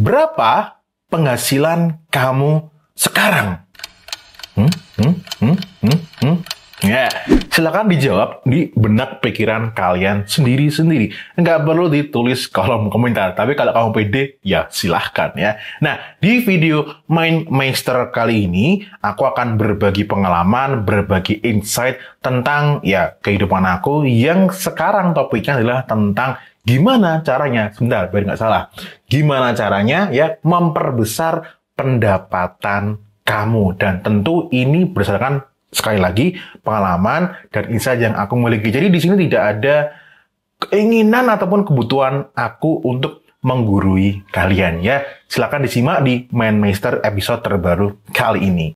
Berapa penghasilan kamu sekarang? Ya, silakan dijawab di benak pikiran kalian sendiri-sendiri. Nggak perlu ditulis kolom komentar, tapi kalau kamu pede, ya silahkan ya. Nah, di video MindMeister kali ini, aku akan berbagi pengalaman, berbagi insight tentang ya kehidupan aku yang sekarang topiknya adalah tentang gimana caranya, sebentar, biar nggak salah. Gimana caranya ya memperbesar pendapatan kamu. Dan tentu ini berdasarkan sekali lagi pengalaman dan insight yang aku miliki. Jadi di sini tidak ada keinginan ataupun kebutuhan aku untuk menggurui kalian ya. Silakan disimak di MindMeister episode terbaru kali ini.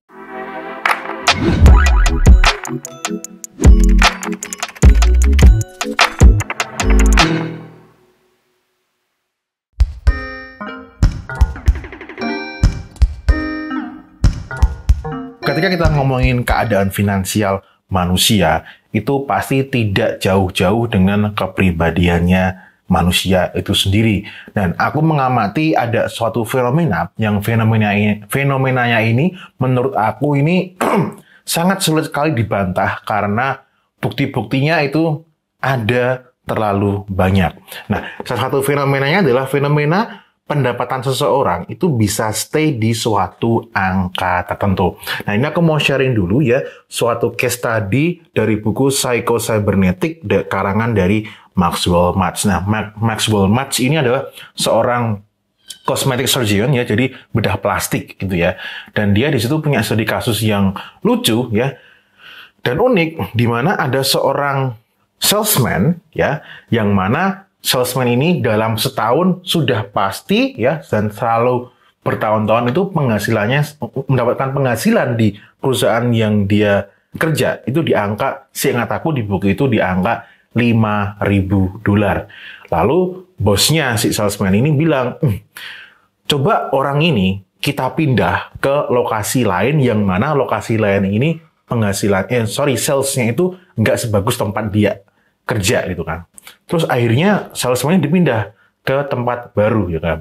Ketika kita ngomongin keadaan finansial manusia, itu pasti tidak jauh-jauh dengan kepribadiannya manusia itu sendiri. Dan aku mengamati ada suatu fenomena, yang fenomenanya ini menurut aku ini sangat sulit sekali dibantah karena bukti-buktinya itu ada terlalu banyak. Nah, salah satu fenomenanya adalah fenomena pendapatan seseorang itu bisa stay di suatu angka tertentu. Nah, ini aku mau sharing dulu ya, suatu case study dari buku Psycho-Cybernetic karangan dari Maxwell Maltz. Nah, Maxwell Maltz ini adalah seorang cosmetic surgeon ya, jadi bedah plastik gitu ya. Dan dia di situ punya studi kasus yang lucu ya, dan unik, di mana ada seorang salesman ya, yang mana salesman ini dalam setahun sudah pasti ya, dan selalu bertahun-tahun itu penghasilannya, mendapatkan penghasilan di perusahaan yang dia kerja itu di angka, seingat aku di buku itu di angka $5.000. Lalu bosnya si salesman ini bilang, coba orang ini kita pindah ke lokasi lain, yang mana lokasi lain ini salesnya itu nggak sebagus tempat dia kerja gitu kan. Terus akhirnya salesman dipindah ke tempat baru ya kan.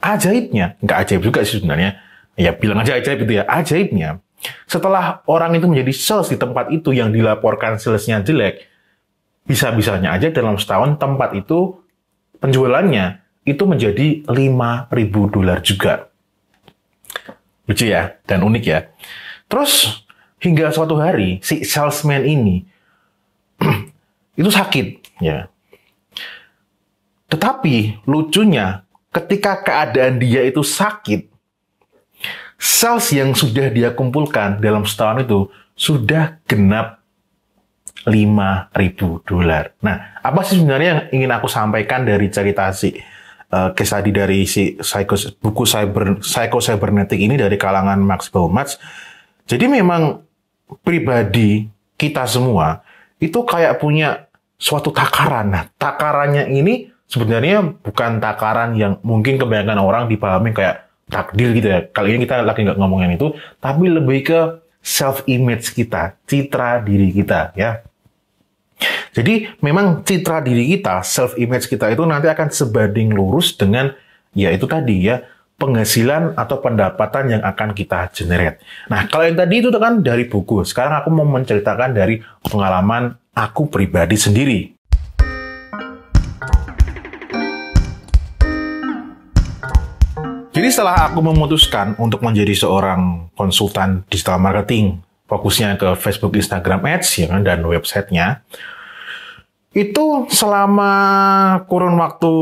Ajaibnya, nggak ajaib juga sih sebenarnya. Ya bilang aja ajaib itu ya. Ajaibnya, setelah orang itu menjadi sales di tempat itu yang dilaporkan salesnya jelek, bisa-bisanya aja dalam setahun tempat itu penjualannya itu menjadi $5.000 juga. Lucu ya, dan unik ya. Terus hingga suatu hari si salesman ini itu sakit ya. Tetapi lucunya ketika keadaan dia itu sakit, sales yang sudah dia kumpulkan dalam setahun itu sudah genap $5.000. Nah, apa sih sebenarnya yang ingin aku sampaikan dari cerita si case tadi dari si buku Psycho-Cybernetic ini dari kalangan Maxwell Maltz? Jadi memang pribadi kita semua itu kayak punya suatu takaran. Nah, takarannya ini sebenarnya bukan takaran yang mungkin kebanyakan orang dipahami kayak takdir gitu ya. Kali ini kita lagi nggak ngomongin itu, tapi lebih ke self-image kita, citra diri kita ya. Jadi memang citra diri kita, self-image kita itu nanti akan sebanding lurus dengan ya itu tadi ya, penghasilan atau pendapatan yang akan kita generate. Nah, kalau yang tadi itu kan dari buku. Sekarang aku mau menceritakan dari pengalaman aku pribadi sendiri. Jadi setelah aku memutuskan untuk menjadi seorang konsultan digital marketing, fokusnya ke Facebook, Instagram Ads ya kan, dan websitenya, itu selama kurun waktu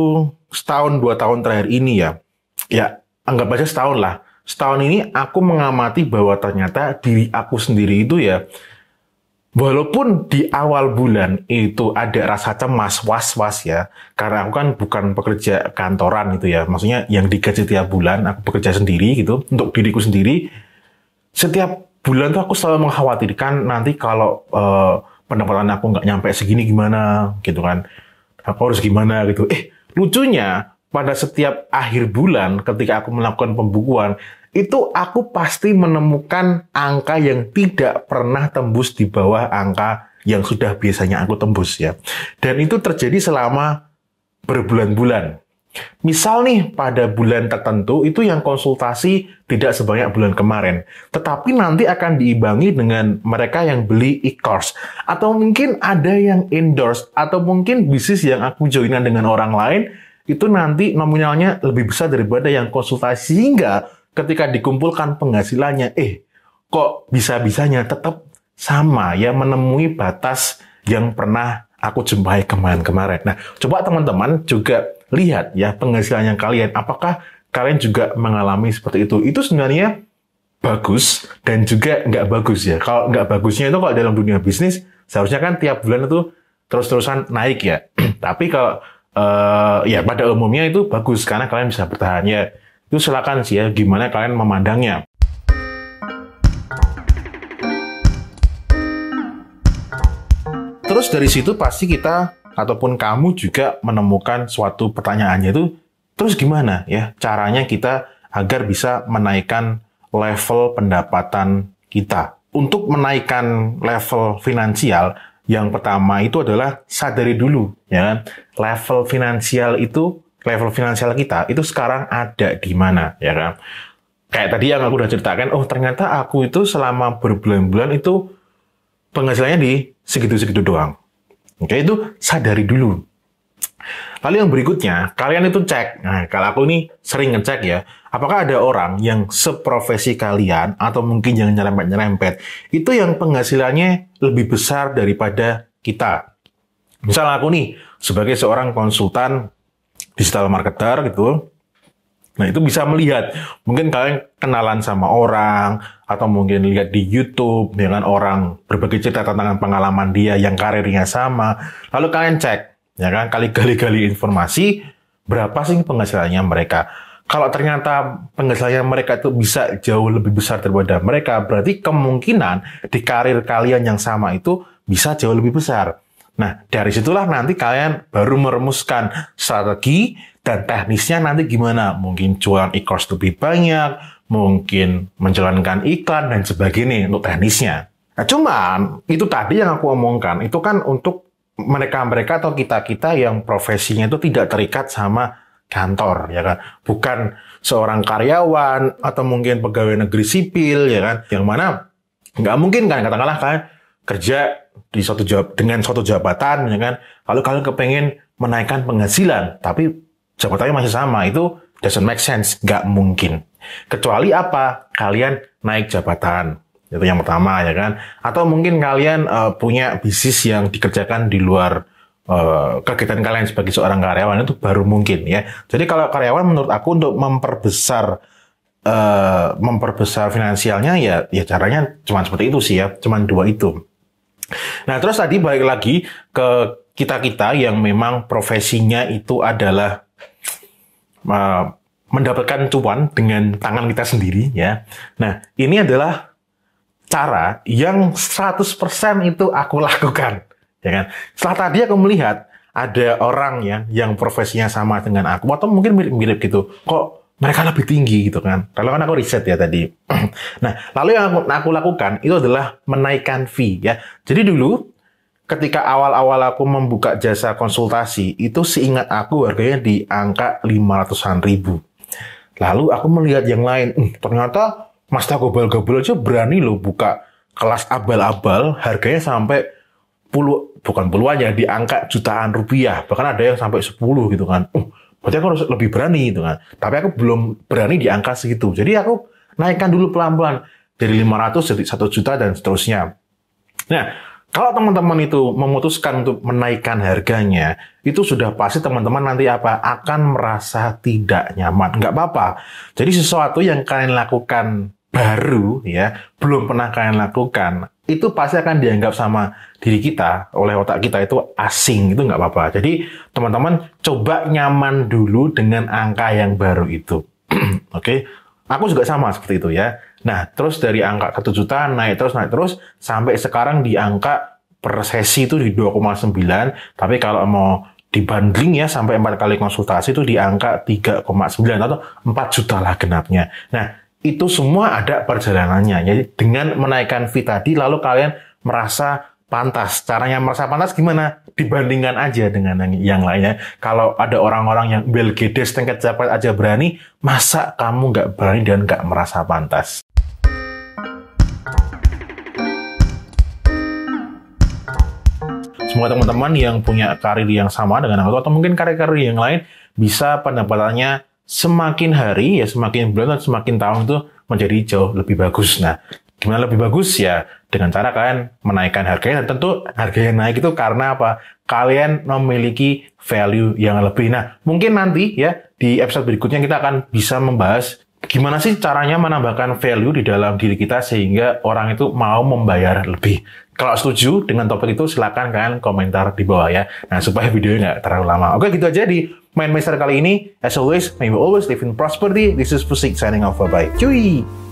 setahun 2 tahun terakhir ini ya anggap aja setahun lah. Setahun ini aku mengamati bahwa ternyata diri aku sendiri itu ya, walaupun di awal bulan itu ada rasa cemas, was-was ya, karena aku kan bukan pekerja kantoran itu ya, maksudnya yang digaji tiap bulan, aku bekerja sendiri gitu, untuk diriku sendiri. Setiap bulan tuh aku selalu mengkhawatirkan nanti kalau pendapatan aku nggak nyampe segini gimana gitu kan, aku harus gimana gitu. Lucunya, pada setiap akhir bulan ketika aku melakukan pembukuan, itu aku pasti menemukan angka yang tidak pernah tembus di bawah angka yang sudah biasanya aku tembus ya. Dan itu terjadi selama berbulan-bulan. Misal nih, pada bulan tertentu itu yang konsultasi tidak sebanyak bulan kemarin. Tetapi nanti akan diimbangi dengan mereka yang beli e-course. Atau mungkin ada yang endorse. Atau mungkin bisnis yang aku joinan dengan orang lain, itu nanti nominalnya lebih besar daripada yang konsultasi. Sehingga ketika dikumpulkan penghasilannya, kok bisa-bisanya tetap sama ya, menemui batas yang pernah aku jumpai kemarin-kemarin. Nah, coba teman-teman juga lihat ya penghasilannya kalian. Apakah kalian juga mengalami seperti itu? Itu sebenarnya bagus dan juga nggak bagus ya. Kalau nggak bagusnya itu kalau dalam dunia bisnis, seharusnya kan tiap bulan itu terus-terusan naik ya. Tapi kalau ya pada umumnya itu bagus karena kalian bisa bertahan ya. Itu silakan sih ya, gimana kalian memandangnya. Terus dari situ pasti kita ataupun kamu juga menemukan suatu pertanyaannya itu, terus gimana ya caranya kita agar bisa menaikkan level pendapatan kita? Untuk menaikkan level finansial, yang pertama itu adalah sadari dulu ya, level finansial kita itu sekarang ada di mana ya kan? Kayak tadi yang aku udah ceritakan, ternyata aku itu selama berbulan-bulan itu penghasilannya di segitu-segitu doang. Oke, itu sadari dulu. Lalu yang berikutnya, kalian itu cek. Nah, kalau aku ini sering ngecek ya, apakah ada orang yang seprofesi kalian, atau mungkin yang nyerempet-nyerempet, itu yang penghasilannya lebih besar daripada kita. Misal aku nih, sebagai seorang konsultan digital marketer gitu, nah, itu bisa melihat, mungkin kalian kenalan sama orang, atau mungkin lihat di YouTube dengan orang berbagi cerita tentang pengalaman dia yang karirnya sama. Lalu kalian cek, ya kan, gali-gali informasi, berapa sih penghasilannya mereka. Kalau ternyata penghasilannya mereka itu bisa jauh lebih besar daripada mereka, berarti kemungkinan di karir kalian yang sama itu bisa jauh lebih besar. Nah, dari situlah nanti kalian baru merumuskan strategi dan teknisnya nanti gimana. Mungkin jualan e-course lebih banyak, mungkin menjalankan iklan, dan sebagainya untuk teknisnya. Nah, cuman, itu tadi yang aku omongkan, itu kan untuk mereka-mereka atau kita-kita yang profesinya itu tidak terikat sama kantor, ya kan? Bukan seorang karyawan, atau mungkin pegawai negeri sipil, ya kan? Yang mana, nggak mungkin kan, katakanlah kalian kerja di dengan suatu jabatan, ya kan? Lalu kalian kepengen menaikkan penghasilan, tapi jabatannya masih sama, itu doesn't make sense, nggak mungkin. Kecuali apa? Kalian naik jabatan, itu yang pertama ya kan? Atau mungkin kalian punya bisnis yang dikerjakan di luar kegiatan kalian sebagai seorang karyawan, itu baru mungkin ya. Jadi kalau karyawan menurut aku untuk memperbesar finansialnya ya caranya cuma seperti itu sih ya, cuma dua itu. Nah, terus tadi balik lagi ke kita-kita yang memang profesinya itu adalah mendapatkan cuan dengan tangan kita sendiri ya. Nah, ini adalah cara yang 100% itu aku lakukan, ya kan? Setelah tadi aku melihat ada orang yang profesinya sama dengan aku atau mungkin mirip-mirip gitu. Kok mereka lebih tinggi gitu kan? Kalau kan aku riset ya tadi. Nah, lalu yang aku lakukan itu adalah menaikkan fee ya. Jadi dulu ketika awal-awal aku membuka jasa konsultasi, itu seingat aku harganya di angka 500-an ribu. Lalu aku melihat yang lain, ternyata Mas Gobal-Gobal aja berani loh buka kelas abal-abal, harganya sampai bukan puluhan ya, di angka jutaan rupiah. Bahkan ada yang sampai 10 gitu kan. Berarti aku harus lebih berani gitu kan. Tapi aku belum berani di angka segitu. Jadi aku naikkan dulu pelan-pelan. Dari 500 jadi 1 juta dan seterusnya. Nah, kalau teman-teman itu memutuskan untuk menaikkan harganya, itu sudah pasti teman-teman nanti akan merasa tidak nyaman. Nggak apa-apa. Jadi sesuatu yang kalian lakukan baru, ya, belum pernah kalian lakukan, itu pasti akan dianggap sama diri kita, oleh otak kita itu asing, itu nggak apa-apa. Jadi teman-teman coba nyaman dulu dengan angka yang baru itu. Oke? Aku juga sama seperti itu ya. Nah, terus dari angka 1 juta naik terus, sampai sekarang di angka per sesi itu di 2,9, tapi kalau mau dibanding ya sampai 4 kali konsultasi itu di angka 3,9 atau 4 juta lah genapnya. Nah, itu semua ada perjalanannya. Jadi dengan menaikkan fee tadi lalu kalian merasa pantas. Caranya merasa pantas gimana? Dibandingkan aja dengan yang lainnya. Kalau ada orang-orang yang Bill Gates tingkat jabat aja berani, masa kamu nggak berani dan nggak merasa pantas? Semoga teman-teman yang punya karir yang sama dengan aku atau mungkin karir-karir yang lain bisa pendapatannya semakin hari ya semakin bulan atau semakin tahun itu menjadi jauh lebih bagus. Nah, gimana lebih bagus ya? Dengan cara kalian menaikkan harganya dan tentu harganya naik itu karena apa? Kalian memiliki value yang lebih. Nah, mungkin nanti ya di episode berikutnya kita akan bisa membahas gimana sih caranya menambahkan value di dalam diri kita sehingga orang itu mau membayar lebih. Kalau setuju dengan topik itu, silakan kalian komentar di bawah ya. Nah, supaya videonya nggak terlalu lama. Oke, gitu aja di Mindmaster kali ini. As always, may we always live in prosperity. This is Pusik signing off. Bye-bye. Cuy!